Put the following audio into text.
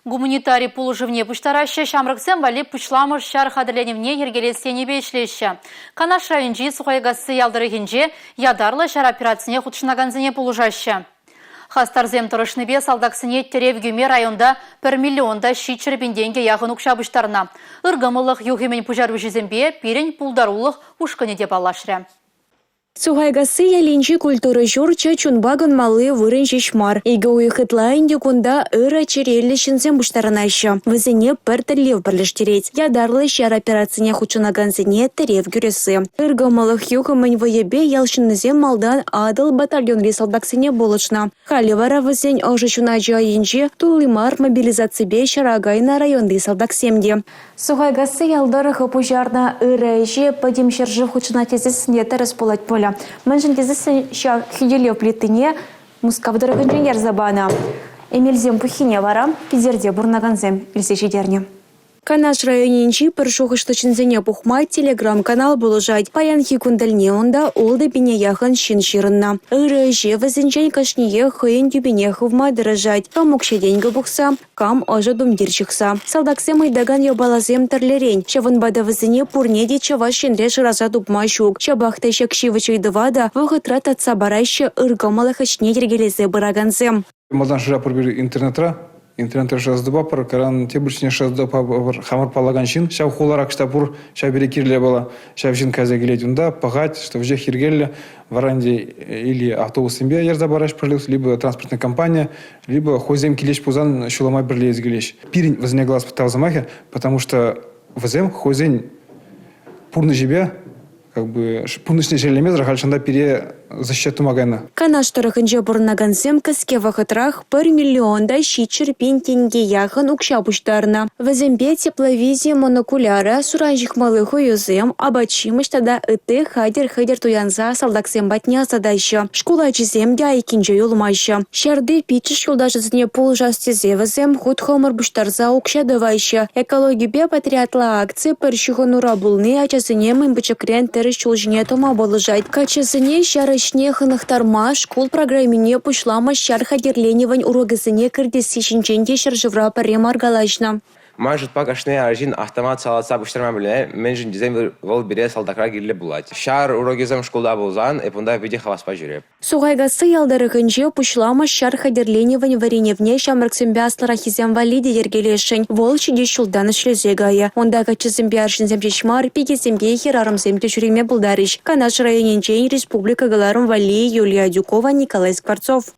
Гуманитарий пулжывне пуштараща шамрыксем вали пучламыш шар хадырленівне ергелестене бейшлеші. Канаш районжи сухайгасы ялдырыгенже ядарлы шар операцияне худшынаганзыне пулжаща. Хастарзем тұрышныбе салдақсыне теревгюме районда 1 миллионда шичірбенденге яғын ұқшабыштарына. Үргімылық юхемен пужарвы жізембе пирен пулдарулық ұшқыне деп алашыры. Сухайгасы ялинчи культуры журча чунбаган малы вырын жишмар. Иге уйхытлайынде кунда ыра черелі шинзем буштарынайшы. Візіне пір тірлев бірліштерет. Ядарлы шар операцияне хучунаганзіне терев гюресі. Үргімылық юхымын вайебе ялшынызем малдан адыл батальон ресалдаксыне болычна. Халивара візен ожы чунажы айынчи тулымар мобилизацибе шарагайна район ресалдаксемде. Сухайгасы ялдарығы пужарна ыра же падим шаржы хучунатезісіне тәріс болать поля. Мәншін тезісін ша хиделеу плетіне мұскавдырығы инженер забана. Эмельзем пухине вара, пизерде бурнаганзем илсе жидерне. Канаш районенчи пір шуғыштычынзене пухмай телеграм-канал болужать. Паянхи кундальне онда олды бине яхын шин ширынна. Үрі же візінчен кашние хыйын дюбине хывмай дырыжать. Кам укшеденгі бұқса, кам ожы думдир чықса. Салдаксем айдаган йобалазем тірлерен. Чавын бада візіне пурнеде чава шинре шыраза дупмай шук. Чабахтай шакшивы чайдывада вғытрат атса барайшы ыргамалы хачне ергелезе бұраганзем. Малдан шыра пұрбір интернеттер жазды бапыр, каран тебіршіне жазды бапыр, хамыр палаганшин, шау хуларак штапур, шау берекирле бала, шау жин каза келет унда, пағать, что вже хиргелле, варанде или автобусымбе ерза бараш пролюс, либо транспортная компания, либо хозем келеш пузан шулама бірлез келеш. Пирин возне глаз пытал замахе, потому что возем хозень пурны жебе, как бы пунышный желемезр хальшанда пере защиту магана. Канаш тарахынже бурнаганзем кіске вақытрах 1 миллионда шичір пен тенге яғын ұқшабыштарына. Візімбе тепловизия монокуляра суранжих малых уюзем абачимыштада ыты хадер туянза салдаксем батне азадайшы. Школа жіземде айкенже юлмайшы. Шарды пичіш юлдашызыне пул жастезе візем худ хомыр бұштарза ұқшадывайшы. Экологибе патриатла акция піршіғын урабулны ачасыне мымбычықрен тіріш чулжыне тома болыжайд. Качасыне шары Шне хынықтарма школ программине пушлама шар хадерленевань урогызыне кірдесі шинченде шаржывра парем аргалашна. Мажут пакашне аржин автомат салатса буштарма біліне, мен жын дизайн вол бире салдакра кирле булать. Шар урогызым школда болзан, эпунда виде хаваспа жүреп. Сугайгасы ялдарыгынже пушлама шар хадерленевань вареневне шамрыксембе асларахизем валиде ергелешень. Вол чиде шулдан шлезегая. Онда качызембе аршинзем жешмар, пигезембе херарымземде жүреме булдарыш. Канаш районенчен республика галарым вали Юлия Дюкова, Николай Скворцов.